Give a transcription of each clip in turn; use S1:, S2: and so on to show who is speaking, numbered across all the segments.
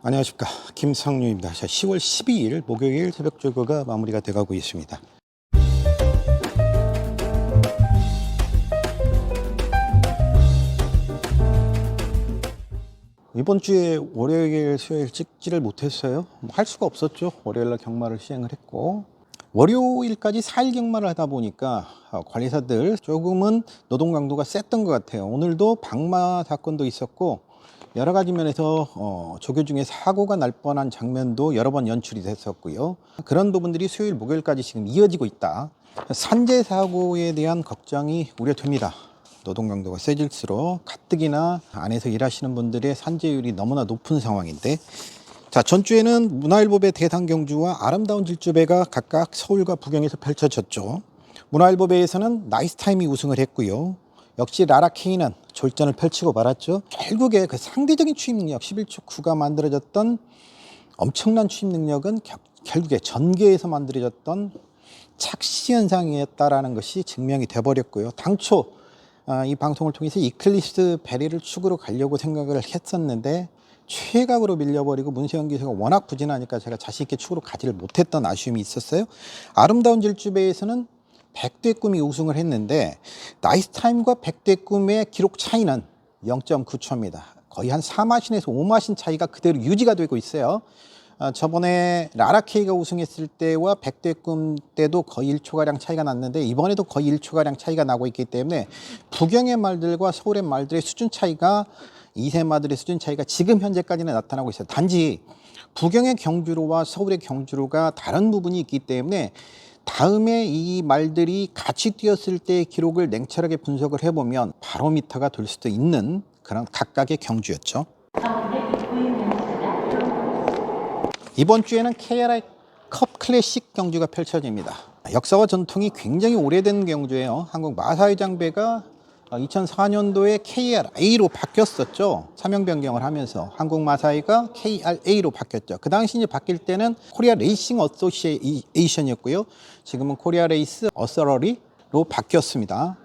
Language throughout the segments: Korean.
S1: 안녕하십니까, 김상류입니다. 10월 12일 목요일 새벽 조거가 마무리가 돼가고 있습니다. 이번 주에 월요일 수요일 찍지를 못했어요. 할 수가 없었죠. 월요일날 경마를 시행을 했고 월요일까지 4일 경마를 하다 보니까 관리사들 조금은 노동 강도가 셌던 것 같아요. 오늘도 방마 사건도 있었고 여러 가지 면에서 조교 중에 사고가 날 뻔한 장면도 여러 번 연출이 됐었고요. 그런 부분들이 수요일 목요일까지 지금 이어지고 있다. 산재 사고에 대한 걱정이 우려됩니다. 노동 강도가 세질수록 가뜩이나 안에서 일하시는 분들의 산재율이 너무나 높은 상황인데, 자, 전주에는 문화일보배 대상경주와 아름다운 질주배가 각각 서울과 부경에서 펼쳐졌죠. 문화일보배에서는 나이스타임이 우승을 했고요. 역시 라라케이는 졸전을 펼치고 말았죠. 결국에 그 상대적인 추입 능력, 11초 9가 만들어졌던 엄청난 추입 능력은 결국에 전개에서 만들어졌던 착시 현상이었다라는 것이 증명이 돼버렸고요. 당초 이 방송을 통해서 이클립스 베리를 축으로 가려고 생각을 했었는데 최각으로 밀려버리고 문세영 기수가 워낙 부진하니까 제가 자신 있게 축으로 가지를 못했던 아쉬움이 있었어요. 아름다운 질주배에서는 백두의 꿈이 우승을 했는데 나이스타임과 백두의 꿈의 기록 차이는 0.9초입니다. 거의 한 4마신에서 5마신 차이가 그대로 유지가 되고 있어요. 저번에 라라케이가 우승했을 때와 백두의 꿈 때도 거의 1초가량 차이가 났는데 이번에도 거의 1초가량 차이가 나고 있기 때문에 부경의 말들과 서울의 말들의 수준 차이가 2세 마들의 수준 차이가 지금 현재까지는 나타나고 있어요. 단지 부경의 경주로와 서울의 경주로가 다른 부분이 있기 때문에 다음에 이 말들이 같이 뛰었을 때의 기록을 냉철하게 분석을 해보면 바로미터가 될 수도 있는 그런 각각의 경주였죠. 이번 주에는 KRI 컵 클래식 경주가 펼쳐집니다. 역사와 전통이 굉장히 오래된 경주예요. 한국 마사회 장배가 2004년도에 KRA로 바뀌었었죠. 사명 변경을 하면서 한국 마사회가 KRA로 바뀌었죠. 그 당시 이제 바뀔 때는 코리아 레이싱 어소시에이션이었고요. 지금은 코리아 레이스 어서러리로 바뀌었습니다.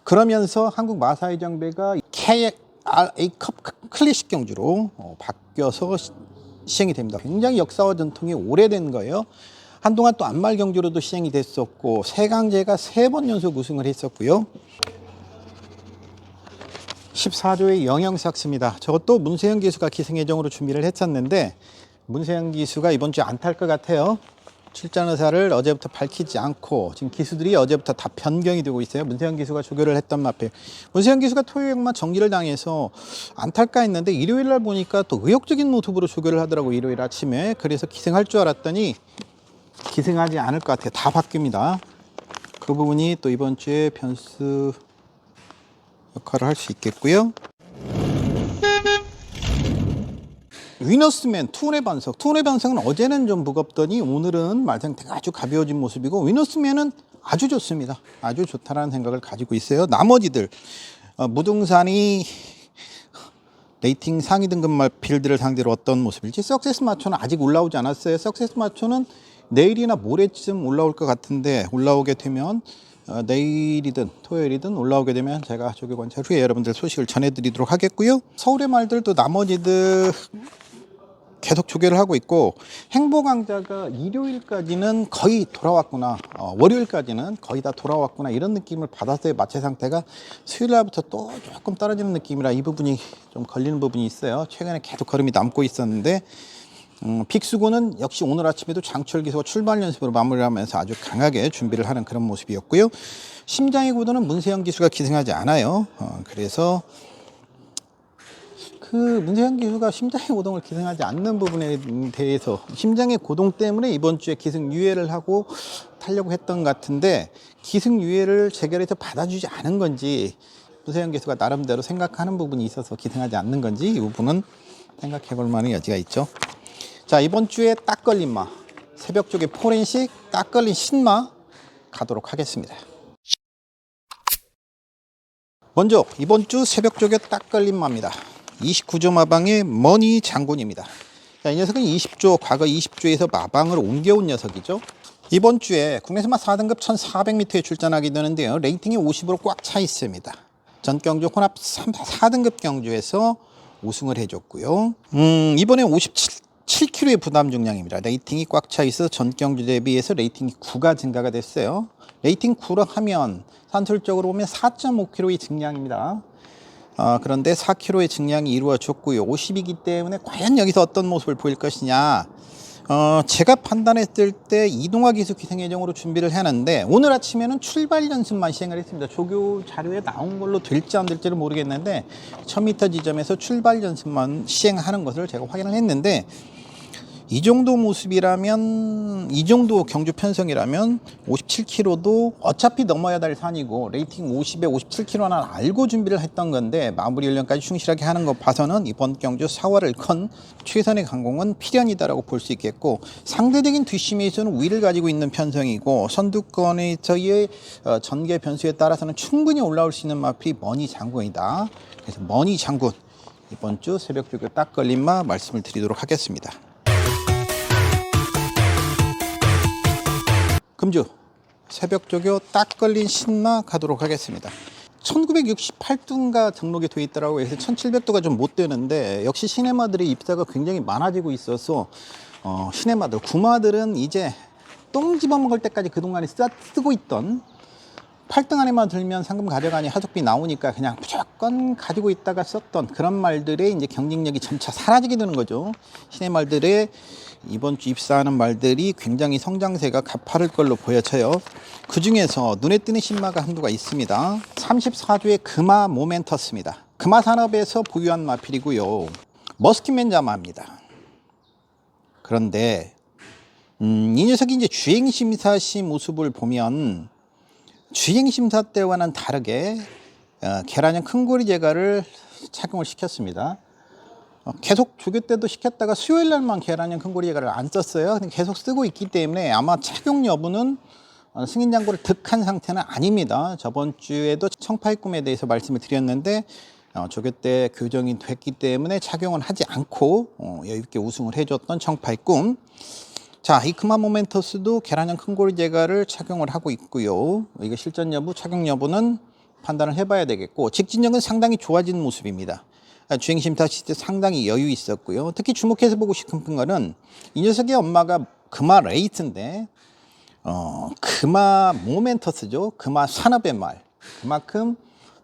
S1: 그러면서 한국 마사회 장배가 KRA 컵 클래식 경주로 바뀌어서 시행이 됩니다. 굉장히 역사와 전통이 오래된 거예요. 한동안 또 안말 경주로도 시행이 됐었고 세강제가 3번 연속 우승을 했었고요. 14조의 영영삭스입니다. 저것도 문세영 기수가 기승예정으로 준비를 했었는데 문세영 기수가 이번 주에 안 탈 것 같아요. 출전 의사를 어제부터 밝히지 않고 지금 기수들이 어제부터 다 변경이 되고 있어요. 문세영 기수가 조교를 했던 마필. 문세영 기수가 토요일만 정지를 당해서 안 탈까 했는데 일요일 날 보니까 또 의욕적인 모습으로 조교를 하더라고. 일요일 아침에. 그래서 기승할 줄 알았더니 기승하지 않을 것 같아요. 다 바뀝니다. 그 부분이 또 이번 주에 변수 역할을 할 수 있겠고요. 위너스맨 투혼의 반석. 투혼의 반석은 어제는 좀 무겁더니 오늘은 말 상태가 아주 가벼워진 모습이고 위너스맨은 아주 좋습니다. 아주 좋다라는 생각을 가지고 있어요. 나머지들 무등산이 레이팅 상위 등급 말필들을 상대로 어떤 모습일지. 석세스 마초는 아직 올라오지 않았어요. 석세스 마초는 내일이나 모레쯤 올라올 것 같은데 올라오게 되면 내일이든 토요일이든 올라오게 되면 제가 조교 관찰 후에 여러분들 소식을 전해드리도록 하겠고요. 서울의 말들도 나머지들 계속 조교를 하고 있고 행보강자가 일요일까지는 거의 돌아왔구나, 월요일까지는 거의 다 돌아왔구나 이런 느낌을 받았어요. 마체 상태가 수요일날부터 또 조금 떨어지는 느낌이라 이 부분이 좀 걸리는 부분이 있어요. 최근에 계속 걸음이 남고 있었는데 픽스고는 역시 오늘 아침에도 장철 기수가 출발 연습으로 마무리하면서 아주 강하게 준비를 하는 그런 모습이었고요. 심장의 고도는 문세영 기수가 기승하지 않아요. 그래서 그 문세영 기수가 심장의 고동을 기승하지 않는 부분에 대해서 심장의 고동 때문에 이번 주에 기승 유예를 하고 타려고 했던 것 같은데 기승 유예를 재결해서 받아주지 않은 건지 문세영 기수가 나름대로 생각하는 부분이 있어서 기승하지 않는 건지 이 부분은 생각해 볼 만한 여지가 있죠. 자, 이번 주에 딱 걸린 마, 새벽 쪽에 포렌식 딱 걸린 신마 가도록 하겠습니다. 먼저 이번 주 새벽 쪽에 딱 걸린 마입니다. 29조 마방의 머니 장군입니다. 자, 이 녀석은 20조, 과거 20조에서 마방을 옮겨온 녀석이죠. 이번 주에 국내선마 4등급 1400m에 출전하게 되는데요. 레이팅이 50으로 꽉 차 있습니다. 전 경주 혼합 4등급 경주에서 우승을 해줬고요. 이번에 57kg의 부담 중량입니다. 레이팅이 꽉 차 있어 전경주 대비해서 레이팅이 9가 증가가 됐어요. 레이팅 9로 하면 산술적으로 보면 4.5kg의 증량입니다. 그런데 4kg의 증량이 이루어졌고요. 50이기 때문에 과연 여기서 어떤 모습을 보일 것이냐. 제가 판단했을 때 이동화 기수 기생예정으로 준비를 했는데 오늘 아침에는 출발 연습만 시행을 했습니다. 조교 자료에 나온 걸로 될지 안 될지는 모르겠는데 1000m 지점에서 출발 연습만 시행하는 것을 제가 확인을 했는데 이 정도 모습이라면, 이 정도 경주 편성이라면 57km도 어차피 넘어야 될 산이고 레이팅 50에 57km는 알고 준비를 했던 건데 마무리 훈련까지 충실하게 하는 것 봐서는 이번 경주 4화를 컨 최선의 강공은 필연이다라고 볼 수 있겠고, 상대적인 뒷심에서는 우위를 가지고 있는 편성이고 선두권에서의 전개 변수에 따라서는 충분히 올라올 수 있는 마필이 머니 장군이다. 그래서 머니 장군 이번 주 새벽 조교 딱 걸린마 말씀을 드리도록 하겠습니다. 금주 새벽 조교 딱 걸린 신마 가도록 하겠습니다. 1968두인가 등록이 돼 있더라고요. 그래서 1700두가 좀 못 되는데 역시 시내마들의 입사가 굉장히 많아지고 있어서 시내마들, 구마들은 이제 똥 집어먹을 때까지 그동안에 쓰고 있던 8등 안에만 들면 상금 가져가니 하숙비 나오니까 그냥 무조건 가지고 있다가 썼던 그런 말들의 이제 경쟁력이 점차 사라지게 되는 거죠. 시내말들의 이번 주 입사하는 말들이 굉장히 성장세가 가파를 걸로 보여져요. 그 중에서 눈에 띄는 신마가 한두가 있습니다. 34주의 금화 모멘터스입니다. 금화 산업에서 보유한 마필이고요. 머스킷맨 자마입니다. 그런데 이 녀석이 이제 주행심사 시 모습을 보면 주행심사 때와는 다르게 계란형 큰고리 제가를 착용을 시켰습니다. 계속 조교 때도 시켰다가 수요일 날만 계란형 큰고리 제가를 안 썼어요. 계속 쓰고 있기 때문에 아마 착용 여부는 승인 장고를 득한 상태는 아닙니다. 저번 주에도 청파의 꿈에 대해서 말씀을 드렸는데 조교 때 교정이 됐기 때문에 착용은 하지 않고 여유있게 우승을 해줬던 청파의 꿈. 자, 이 금화 모멘터스도 계란형 큰고리 제가를 착용을 하고 있고요. 이게 실전 여부, 착용 여부는 판단을 해봐야 되겠고, 직진력은 상당히 좋아진 모습입니다. 주행심사 시대 상당히 여유 있었고요. 특히 주목해서 보고 싶은 거는 이 녀석의 엄마가 금화 레이트인데 금화 모멘터스죠. 금화 산업의 말. 그만큼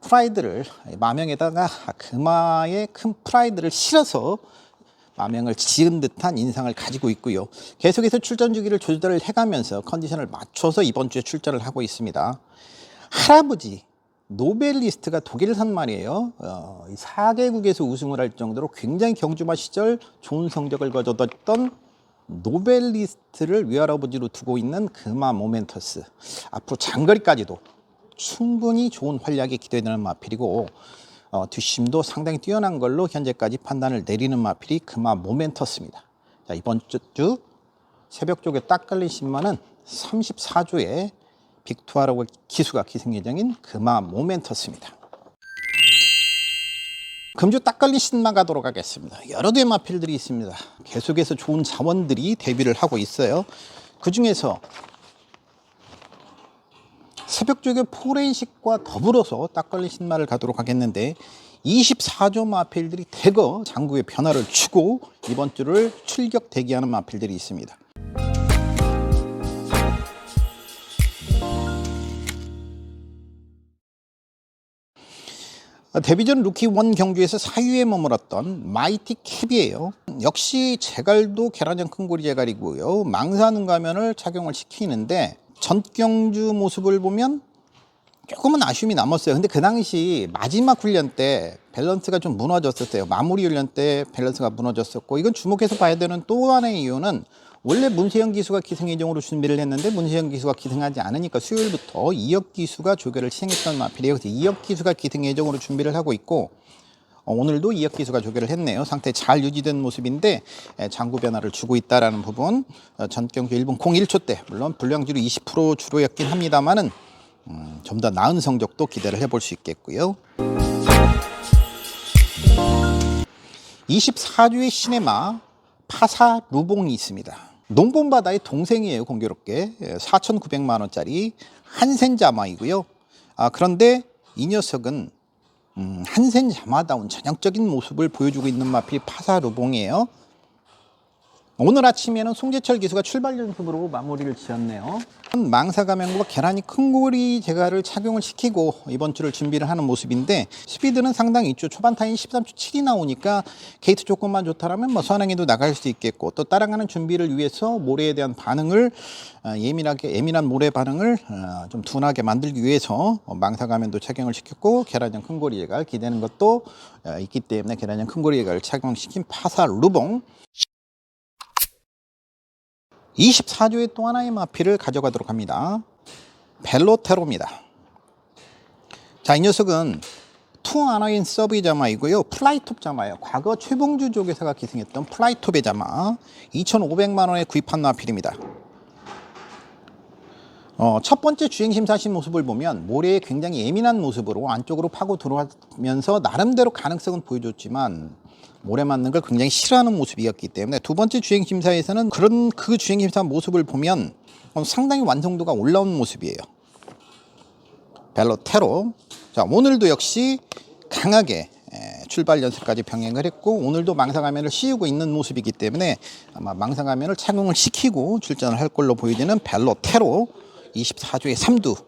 S1: 프라이드를, 마명에다가 금화의 큰 프라이드를 실어서 마명을 지은 듯한 인상을 가지고 있고요. 계속해서 출전 주기를 조절을 해가면서 컨디션을 맞춰서 이번 주에 출전을 하고 있습니다. 할아버지 노벨리스트가 독일산 말이에요. 4개국에서 우승을 할 정도로 굉장히 경주마 시절 좋은 성적을 거뒀던 노벨리스트를 외할아버지로 두고 있는 금화 모멘터스. 앞으로 장거리까지도 충분히 좋은 활약이 기대되는 마필이고 뒷심도 상당히 뛰어난 걸로 현재까지 판단을 내리는 마필이 금화 모멘터스입니다. 자, 이번 주 새벽 조교 딱 걸린 신마는 34주에 빅투아라고 기수가 기승 예정인 금화 모멘터스입니다. 금주 딱 걸린 신마 가도록 하겠습니다. 여러 개의 마필들이 있습니다. 계속해서 좋은 자원들이 데뷔를 하고 있어요. 그 중에서 새벽 조교 포렌식과 더불어서 딱 걸린 신마를 가도록 하겠는데 24조 마필들이 대거 장구의 변화를 주고 이번 주를 출격 대기하는 마필들이 있습니다. 데뷔전 루키 1 경주에서 4위에 머물렀던 마이티 캡이에요. 역시 제갈도 계란형 큰고리 제갈이고요. 망사 눈가면을 착용을 시키는데 전경주 모습을 보면 조금은 아쉬움이 남았어요. 근데 그 당시 마지막 훈련 때 밸런스가 좀 무너졌었어요. 마무리 훈련 때 밸런스가 무너졌었고, 이건 주목해서 봐야 되는 또 하나의 이유는 원래 문세영 기수가 기승 예정으로 준비를 했는데 문세영 기수가 기승하지 않으니까 수요일부터 이혁 기수가 조교를 시행했던 마필이에요. 그래서 이혁 기수가 기승 예정으로 준비를 하고 있고 오늘도 이혁 기수가 조교를 했네요. 상태 잘 유지된 모습인데 장구 변화를 주고 있다라는 부분. 전경주 1분 01초 때 물론 불량주로 20% 주로였긴 합니다만은 좀 더 나은 성적도 기대를 해볼 수 있겠고요. 24주의 시네마 파사 루봉이 있습니다. 농본바다의 동생이에요. 공교롭게 4,900만 원짜리 한센자마이고요. 그런데 이 녀석은 한센 자마다운 전형적인 모습을 보여주고 있는 마필 파사루봉이에요. 오늘 아침에는 송재철 기수가 출발 연습으로 마무리를 지었네요. 망사가면과 계란이 큰 고리 제가를 착용을 시키고 이번 주를 준비를 하는 모습인데, 스피드는 상당히 있죠. 초반 타임 13초 7이 나오니까 게이트 조건만 좋다라면 뭐 선행에도 나갈 수 있겠고, 또 따라가는 준비를 위해서 모래에 대한 반응을 예민한 모래 반응을 좀 둔하게 만들기 위해서 망사가면도 착용을 시켰고, 계란형 큰 고리 제가 기대는 것도 있기 때문에 계란형 큰 고리 제가를 착용시킨 파사루봉 24조의 또 하나의 마필을 가져가도록 합니다. 벨로테로입니다. 자, 이 녀석은 투 아나인 서브 자마이고요. 플라이톱 자마예요. 과거 최봉주 조교사가 기승했던 플라이톱의 자마 2,500만 원에 구입한 마필입니다. 첫 번째 주행심사하신 모습을 보면 모래에 굉장히 예민한 모습으로 안쪽으로 파고 들어가면서 나름대로 가능성은 보여줬지만 모래 맞는 걸 굉장히 싫어하는 모습이었기 때문에 두 번째 주행심사에서는 그 주행심사 모습을 보면 상당히 완성도가 올라온 모습이에요. 벨로테로. 자, 오늘도 역시 강하게 출발 연습까지 병행을 했고, 오늘도 망사가면을 씌우고 있는 모습이기 때문에 아마 망사가면을 착용을 시키고 출전을 할 걸로 보여지는 벨로테로 24조의 3두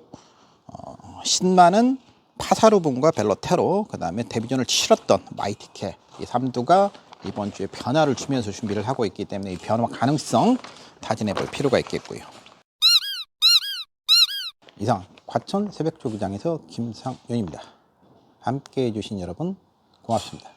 S1: 신마는 파사루봉과 벨로테로, 그 다음에 데뷔전을 치렀던 마이티케, 이 3두가 이번 주에 변화를 주면서 준비를 하고 있기 때문에 이 변화 가능성 타진해 볼 필요가 있겠고요. 이상 과천 새벽조기장에서 김상윤입니다. 함께 해주신 여러분 고맙습니다.